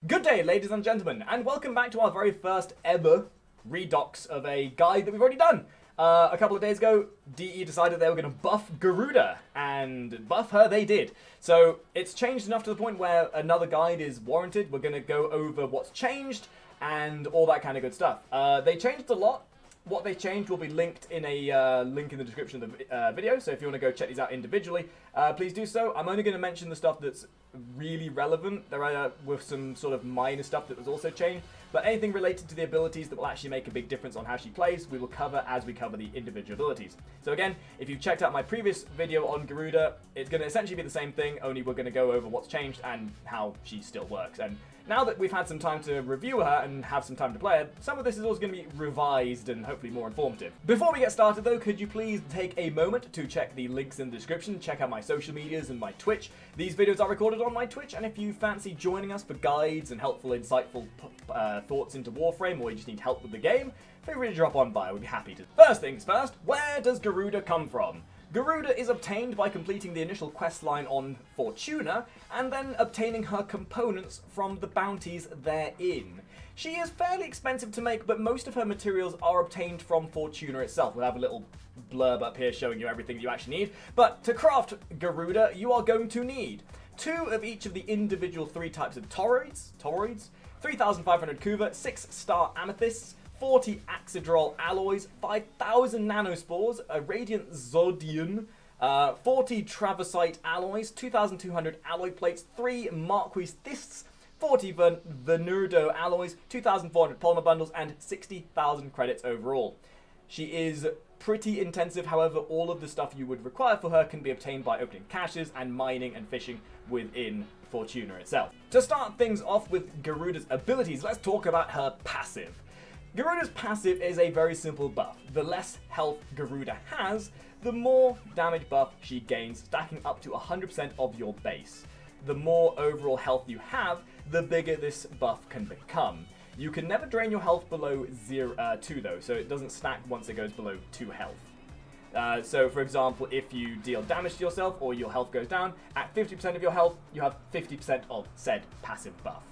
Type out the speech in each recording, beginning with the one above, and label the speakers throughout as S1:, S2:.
S1: Good day, ladies and gentlemen, and welcome back to our very first ever redox of a guide that we've already done. A couple of days ago, DE decided they were going to buff Garuda, and buff her they did. So it's changed enough to the point where another guide is warranted. We're going to go over what's changed and all that kind of good stuff. They changed a lot. What they changed will be linked in a link in the description of the video, so if you want to go check these out individually, please do so. I'm only going to mention the stuff that's really relevant. There are with some sort of minor stuff that was also changed, but anything related to the abilities that will actually make a big difference on how she plays, we will cover as we cover the individual abilities. So again, if you've checked out my previous video on Garuda, it's going to essentially be the same thing, only we're going to go over what's changed and how she still works. And now that we've had some time to review her and have some time to play her, some of this is also going to be revised and hopefully more informative. Before we get started though, could you please take a moment to check the links in the description, check out my social medias and my Twitch. These videos are recorded on my Twitch, and if you fancy joining us for guides and helpful, insightful thoughts into Warframe, or you just need help with the game, feel free to drop on by, we'd be happy to. First things first, where does Garuda come from? Garuda is obtained by completing the initial questline on Fortuna, and then obtaining her components from the bounties therein. She is fairly expensive to make, but most of her materials are obtained from Fortuna itself. We'll have a little blurb up here showing you everything you actually need. But to craft Garuda, you are going to need 2 of each of the individual 3 types of toroids, 3,500 kuva, 6-star amethysts, 40 Axidrol alloys, 5,000 nanospores, a radiant Zodian, 40 Traversite alloys, 2,200 alloy plates, 3 Marquis Thysts, 40 Venurdo alloys, 2,400 polymer bundles, and 60,000 credits overall. She is pretty intensive, however, all of the stuff you would require for her can be obtained by opening caches and mining and fishing within Fortuna itself. To start things off with Garuda's abilities, let's talk about her passive. Garuda's passive is a very simple buff. The less health Garuda has, the more damage buff she gains, stacking up to 100% of your base. The more overall health you have, the bigger this buff can become. You can never drain your health below 2 though, so it doesn't stack once it goes below 2 health. So for example, if you deal damage to yourself or your health goes down, at 50% of your health, you have 50% of said passive buff.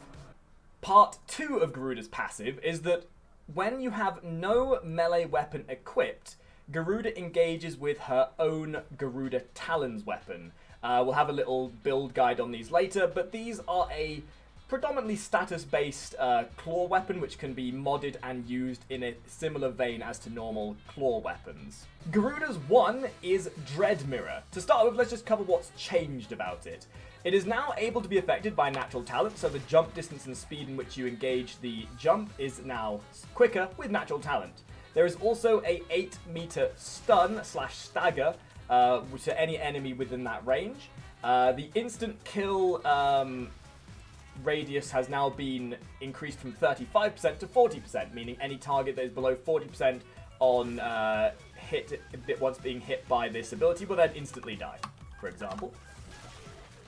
S1: Part 2 of Garuda's passive is that when you have no melee weapon equipped, Garuda engages with her own Garuda Talons weapon. We'll have a little build guide on these later, but these are a predominantly status-based claw weapon which can be modded and used in a similar vein as to normal claw weapons. Garuda's one is Dread Mirror. To start with, let's just cover what's changed about it. It is now able to be affected by natural talent, so the jump distance and speed in which you engage the jump is now quicker with natural talent. There is also a 8-meter stun/stagger to any enemy within that range. The instant kill radius has now been increased from 35% to 40%, meaning any target that is below 40% on hit once being hit by this ability will then instantly die, for example.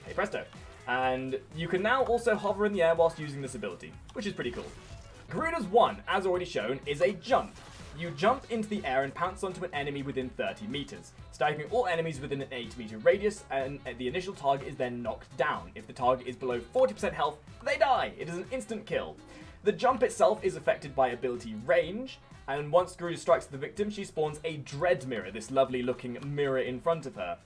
S1: Hey presto. And you can now also hover in the air whilst using this ability, which is pretty cool. Garuda's one, as already shown, is a jump. You jump into the air and pounce onto an enemy within 30 meters, staggering all enemies within an 8-meter radius, and the initial target is then knocked down. If the target is below 40% health, they die. It is an instant kill. The jump itself is affected by ability range, and once Garuda strikes the victim, she spawns a Dread Mirror, this lovely looking mirror in front of her.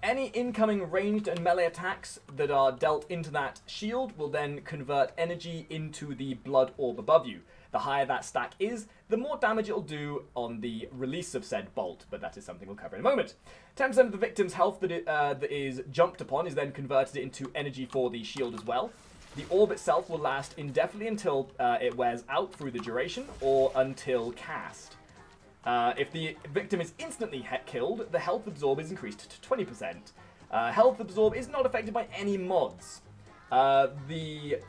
S1: Any incoming ranged and melee attacks that are dealt into that shield will then convert energy into the blood orb above you. The higher that stack is, the more damage it'll do on the release of said bolt, but that is something we'll cover in a moment. 10% of the victim's health that is jumped upon is then converted into energy for the shield as well. The orb itself will last indefinitely until it wears out through the duration, or until cast. If the victim is instantly killed, the health absorb is increased to 20%. Health absorb is not affected by any mods. The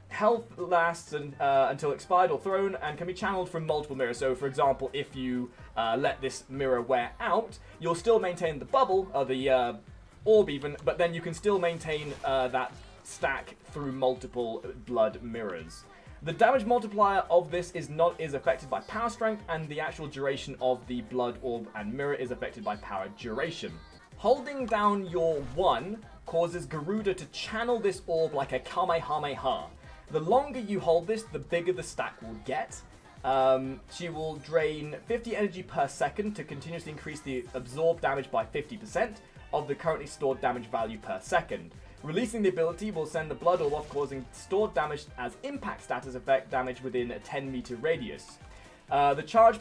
S1: health lasts until expired or thrown and can be channeled from multiple mirrors. So for example, if you let this mirror wear out, you'll still maintain the bubble, or the orb even, but then you can still maintain that stack through multiple blood mirrors. The damage multiplier of this is affected by power strength, and the actual duration of the blood orb and mirror is affected by power duration. Holding down your 1 causes Garuda to channel this orb like a Kamehameha. The longer you hold this, the bigger the stack will get. She will drain 50 energy per second to continuously increase the absorbed damage by 50% of the currently stored damage value per second. Releasing the ability will send the blood orb off, causing stored damage as impact status effect damage within a 10-meter radius. The charge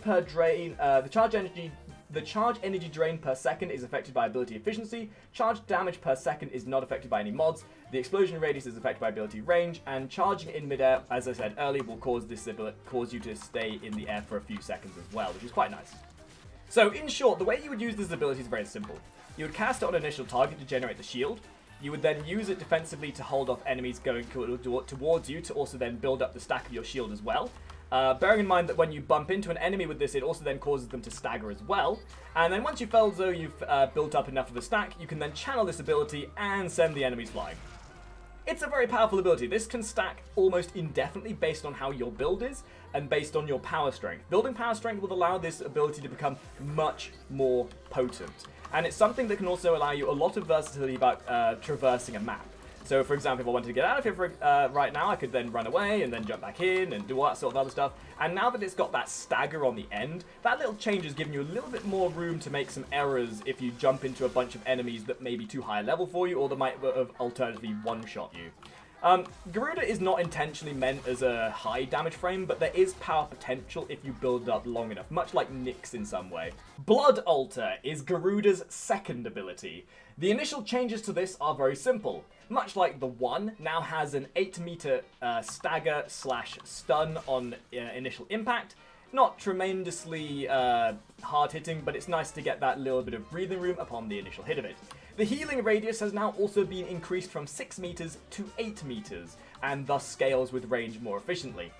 S1: energy drain per second is affected by ability efficiency. Charge damage per second is not affected by any mods. The explosion radius is affected by ability range, and charging in midair, as I said earlier, will cause you to stay in the air for a few seconds as well, which is quite nice. So, in short, the way you would use this ability is very simple. You would cast it on an initial target to generate the shield. You would then use it defensively to hold off enemies going towards you, to also then build up the stack of your shield as well. Bearing in mind that when you bump into an enemy with this, it also then causes them to stagger as well. And then once you feel as though you've built up enough of a stack, you can then channel this ability and send the enemies flying. It's a very powerful ability. This can stack almost indefinitely based on how your build is and based on your power strength. Building power strength will allow this ability to become much more potent. And it's something that can also allow you a lot of versatility about traversing a map. So, for example, if I wanted to get out of here right now, I could then run away and then jump back in and do all that sort of other stuff. And now that it's got that stagger on the end, that little change is giving you a little bit more room to make some errors if you jump into a bunch of enemies that may be too high level for you, or that might have alternatively one-shot you. Garuda is not intentionally meant as a high damage frame, but there is power potential if you build it up long enough, much like Nyx in some way. Blood Altar is Garuda's second ability. The initial changes to this are very simple. Much like the one, now has an 8-meter stagger / stun on initial impact. Not tremendously hard-hitting, but it's nice to get that little bit of breathing room upon the initial hit of it. The healing radius has now also been increased from 6 meters to 8 meters, and thus scales with range more efficiently.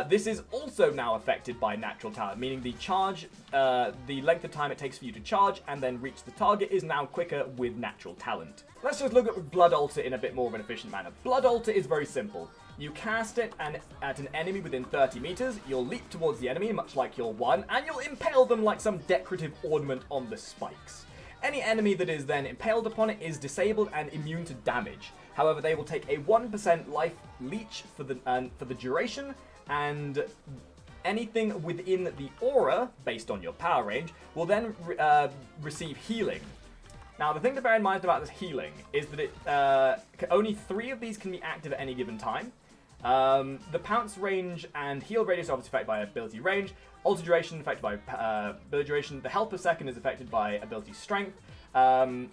S1: This is also now affected by natural talent, meaning the length of time it takes for you to charge and then reach the target is now quicker with natural talent. Let's just look at Blood Altar in a bit more of an efficient manner. Blood Altar is very simple. You cast it at an enemy within 30 meters, you'll leap towards the enemy, much like your one, and you'll impale them like some decorative ornament on the spikes. Any enemy that is then impaled upon it is disabled and immune to damage. However, they will take a 1% life leech for the duration, and anything within the aura, based on your power range, will then receive healing. Now, the thing to bear in mind about this healing is that only 3 of these can be active at any given time. The pounce range and heal radius are obviously affected by ability range. Alter duration affected by ability duration. The health per second is affected by ability strength. And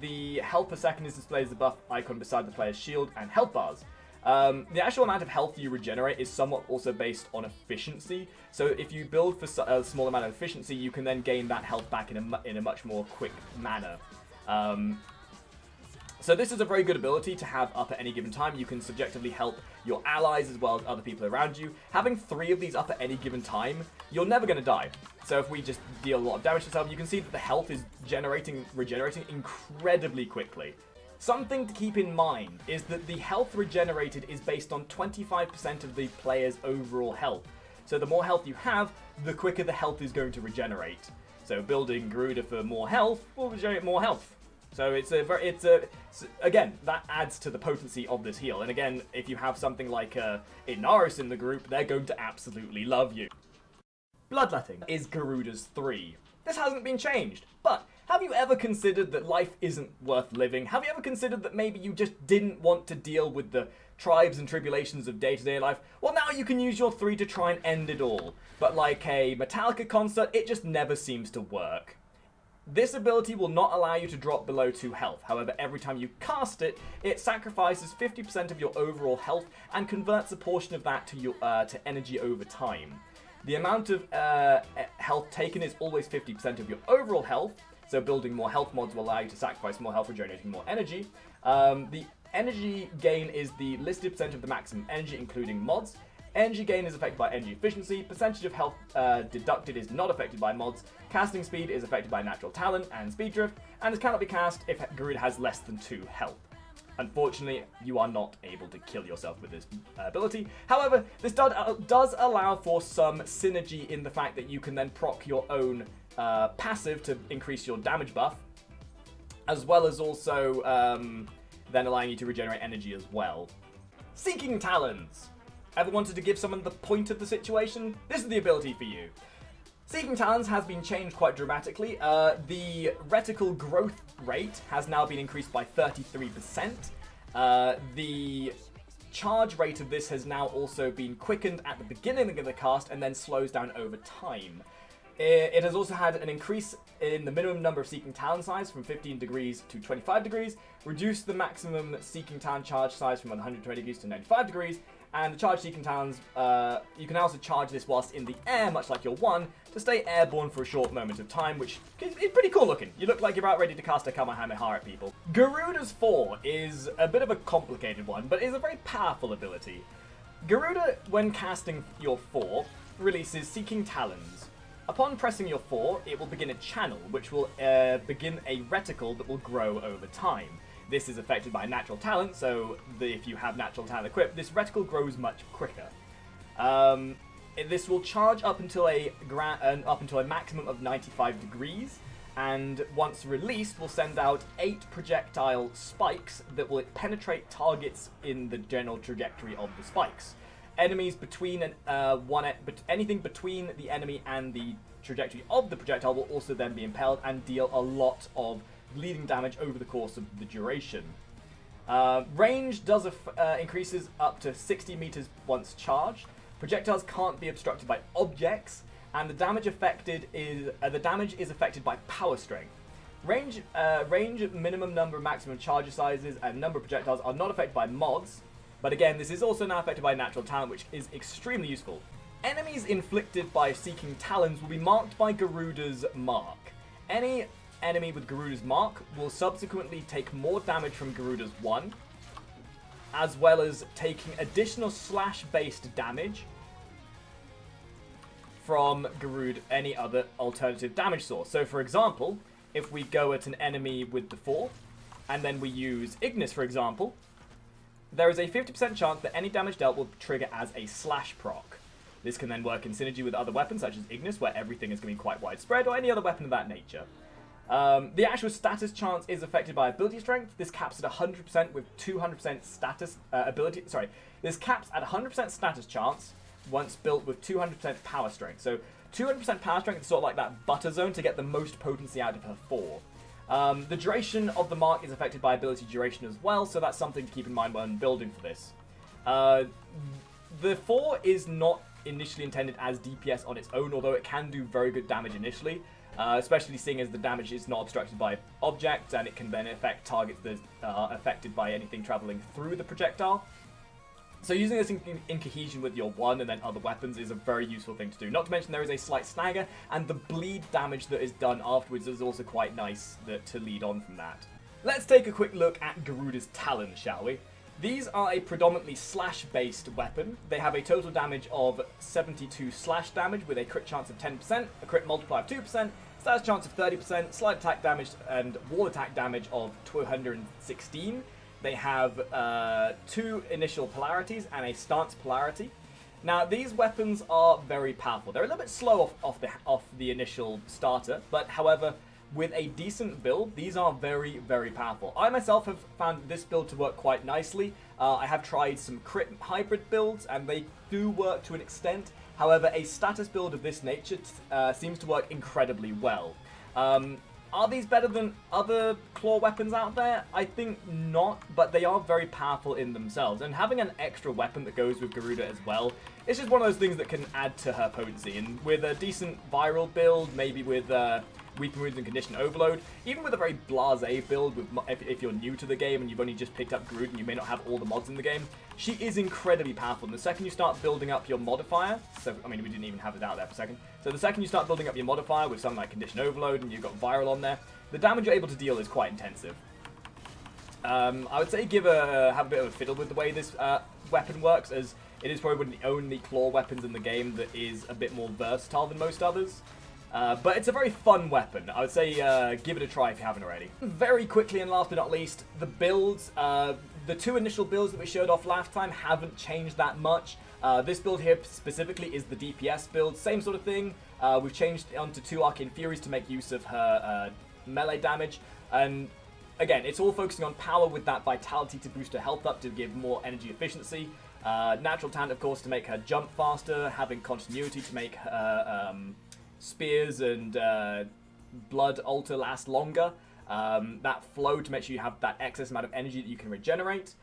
S1: the health per second is displayed as the buff icon beside the player's shield and health bars. The actual amount of health you regenerate is somewhat also based on efficiency. So if you build for a small amount of efficiency, you can then gain that health back in a much more quick manner. So this is a very good ability to have up at any given time. You can subjectively help your allies as well as other people around you. Having 3 of these up at any given time, you're never going to die. So if we just deal a lot of damage to yourself, you can see that the health is regenerating incredibly quickly. Something to keep in mind is that the health regenerated is based on 25% of the player's overall health. So the more health you have, the quicker the health is going to regenerate. So building Garuda for more health will regenerate more health. So again, that adds to the potency of this heal. And again, if you have something like Inaris in the group, they're going to absolutely love you. Bloodletting is Garuda's 3. This hasn't been changed, but have you ever considered that life isn't worth living? Have you ever considered that maybe you just didn't want to deal with the tribes and tribulations of day-to-day life? Well, now you can use your 3 to try and end it all. But like a Metallica concert, it just never seems to work. This ability will not allow you to drop below 2 health. However, every time you cast it, it sacrifices 50% of your overall health and converts a portion of that to energy over time. The amount of health taken is always 50% of your overall health, so building more health mods will allow you to sacrifice more health, regenerating more energy. The energy gain is the listed percent of the maximum energy, including mods. Energy gain is affected by energy efficiency. Percentage of health deducted is not affected by mods. Casting speed is affected by natural talent and speed drift, and it cannot be cast if Garuda has less than 2 health. Unfortunately, you are not able to kill yourself with this ability. However, this does allow for some synergy in the fact that you can then proc your own passive to increase your damage buff. as well as also then allowing you to regenerate energy as well. Seeking Talons! Ever wanted to give someone the point of the situation? This is the ability for you. Seeking Talons has been changed quite dramatically. The reticle growth rate has now been increased by 33%. The charge rate of this has now also been quickened at the beginning of the cast and then slows down over time. It has also had an increase in the minimum number of Seeking Talon size from 15 degrees to 25 degrees, reduced the maximum Seeking Talon charge size from 120 degrees to 95 degrees, and the charge Seeking Talons, you can also charge this whilst in the air, much like your one, to stay airborne for a short moment of time, which is pretty cool looking. You look like you're about ready to cast a Kamehameha at people. Garuda's 4 is a bit of a complicated one, but is a very powerful ability. Garuda, when casting your 4, releases Seeking Talons. Upon pressing your 4, it will begin a channel, which will begin a reticle that will grow over time. This is affected by natural talent, so if you have natural talent equipped, this reticle grows much quicker. This will charge up until a maximum of 95 degrees, and once released, will send out 8 projectile spikes that will penetrate targets in the general trajectory of the spikes. Enemies between anything between the enemy and the trajectory of the projectile will also then be impaled and deal a lot of bleeding damage over the course of the duration. Range does increases up to 60 meters once charged. Projectiles can't be obstructed by objects, and the damage is affected by power strength. Range, minimum number, maximum charge sizes, and number of projectiles are not affected by mods. But again, this is also now affected by natural talent, which is extremely useful. Enemies inflicted by Seeking Talons will be marked by Garuda's mark. Any enemy with Garuda's mark will subsequently take more damage from Garuda's 1, as well as taking additional slash-based damage from Garuda, any other alternative damage source. So for example, if we go at an enemy with the 4, and then we use Ignis, for example, there is a 50% chance that any damage dealt will trigger as a slash proc. This can then work in synergy with other weapons such as Ignis, where everything is going to be quite widespread, or any other weapon of that nature. The actual status chance is affected by ability strength. This caps at 100% with 200% status This caps at 100% status chance once built with 200% power strength. So 200% power strength is sort of like that butter zone to get the most potency out of her 4. The duration of the mark is affected by ability duration as well, so that's something to keep in mind when building for this. The 4 is not initially intended as DPS on its own, although it can do very good damage initially, especially seeing as the damage is not obstructed by objects, and it can then affect targets that are affected by anything traveling through the projectile. So using this in cohesion with your 1 and then other weapons is a very useful thing to do. Not to mention there is a slight snagger, and the bleed damage that is done afterwards is also quite nice to lead on from that. Let's take a quick look at Garuda's Talons, shall we? These are a predominantly slash-based weapon. They have a total damage of 72 slash damage with a crit chance of 10%, a crit multiplier of 2%, status chance of 30%, slide attack damage and wall attack damage of 216. They have 2 initial polarities and a stance polarity. Now, these weapons are very powerful. They're a little bit slow off the initial starter, but however, with a decent build, these are very, very powerful. I myself have found this build to work quite nicely. I have tried some crit hybrid builds, and they do work to an extent. However, a status build of this nature seems to work incredibly well. Are these better than other claw weapons out there? I think not, but they are very powerful in themselves. And having an extra weapon that goes with Garuda as well, it's just one of those things that can add to her potency. And with a decent viral build, maybe with Weeping Wounds and Condition Overload, even with a very blasé build, if you're new to the game and you've only just picked up Garuda and you may not have all the mods in the game, she is incredibly powerful. And the second you start building up your modifier, so, I mean, we didn't even have it out there for a second. So the second you start building up your modifier with something like Condition Overload and you've got Viral on there, the damage you're able to deal is quite intensive. I would say have a bit of a fiddle with the way this weapon works, as it is probably one of the only claw weapons in the game that is a bit more versatile than most others. But it's a very fun weapon. I would say give it a try if you haven't already. Very quickly, and last but not least, the builds. The 2 initial builds that we showed off last time haven't changed that much. This build here specifically is the DPS build. Same sort of thing. We've changed it onto 2 Arcane Furies to make use of her melee damage. And again, it's all focusing on power with that vitality to boost her health up to give more energy efficiency. Natural talent, of course, to make her jump faster, having continuity to make her spears and blood altar last longer. That flow to make sure you have that excess amount of energy that you can regenerate.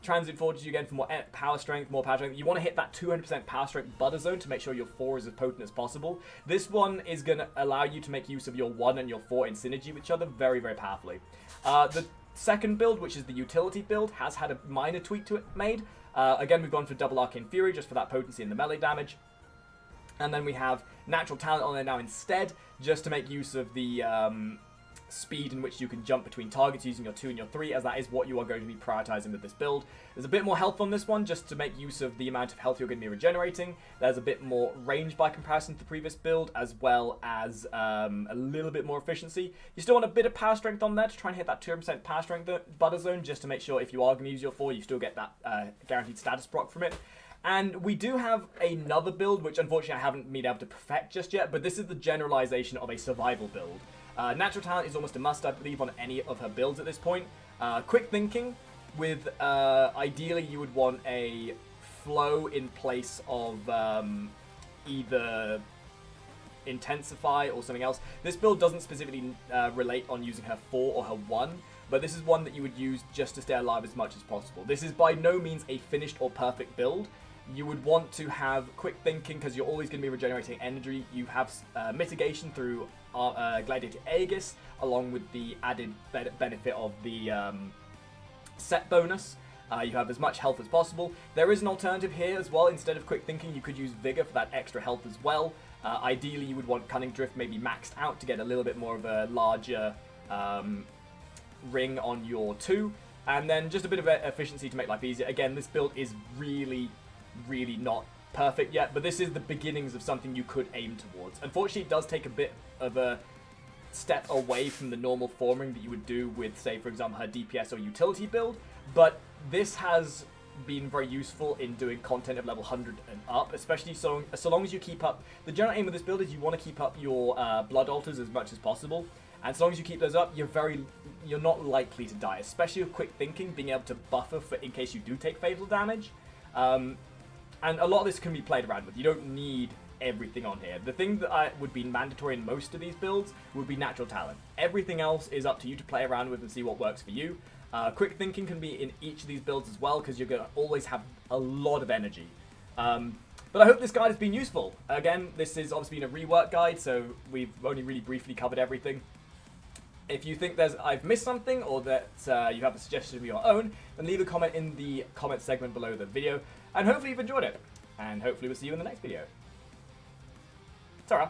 S1: Transient fortitude again for more power strength, more power strength. You want to hit that 200% power strength butter zone to make sure your 4 is as potent as possible. This one is going to allow you to make use of your 1 and your 4 in synergy with each other very, very powerfully. The second build, which is the utility build, has had a minor tweak to it made. Again, we've gone for double arcane fury just for that potency and the melee damage. And then we have natural talent on there now instead, just to make use of the speed in which you can jump between targets using your 2 and your 3, as that is what you are going to be prioritizing with this build. There's a bit more health on this one, just to make use of the amount of health you're going to be regenerating. There's a bit more range by comparison to the previous build, as well as a little bit more efficiency. You still want a bit of power strength on there to try and hit that 200% power strength butter zone, just to make sure if you are going to use your 4, you still get that guaranteed status proc from it. And we do have another build, which unfortunately I haven't been able to perfect just yet, but this is the generalization of a survival build. Natural talent is almost a must, I believe, on any of her builds at this point. Quick thinking, with ideally you would want a flow in place of either intensify or something else. This build doesn't specifically relate on using her 4 or her 1, but this is one that you would use just to stay alive as much as possible. This is by no means a finished or perfect build. You would want to have quick thinking because you're always going to be regenerating energy. You have mitigation through Gladiator Aegis, along with the added benefit of the set bonus. You have as much health as possible. There is an alternative here as well. Instead of quick thinking, you could use Vigor for that extra health as well. Ideally, you would want Cunning Drift maybe maxed out to get a little bit more of a larger ring on your 2. And then just a bit of efficiency to make life easier. Again, this build is really not perfect yet, but this is the beginnings of something you could aim towards. Unfortunately, it does take a bit of a step away from the normal forming that you would do with, say, for example, her DPS or utility build, but this has been very useful in doing content of level 100 and up, especially so long as you keep up. The general aim of this build is you want to keep up your blood altars as much as possible, and as long as you keep those up, you're not likely to die, especially with quick thinking, being able to buffer for in case you do take fatal damage. And a lot of this can be played around with. You don't need everything on here. The thing that would be mandatory in most of these builds would be natural talent. Everything else is up to you to play around with and see what works for you. Quick thinking can be in each of these builds as well, because you're going to always have a lot of energy. But I hope this guide has been useful. Again, this has obviously been a rework guide, so we've only really briefly covered everything. If you think I've missed something, or that you have a suggestion of your own, then leave a comment in the comment segment below the video, and hopefully you've enjoyed it. And hopefully we'll see you in the next video. Ta-ra!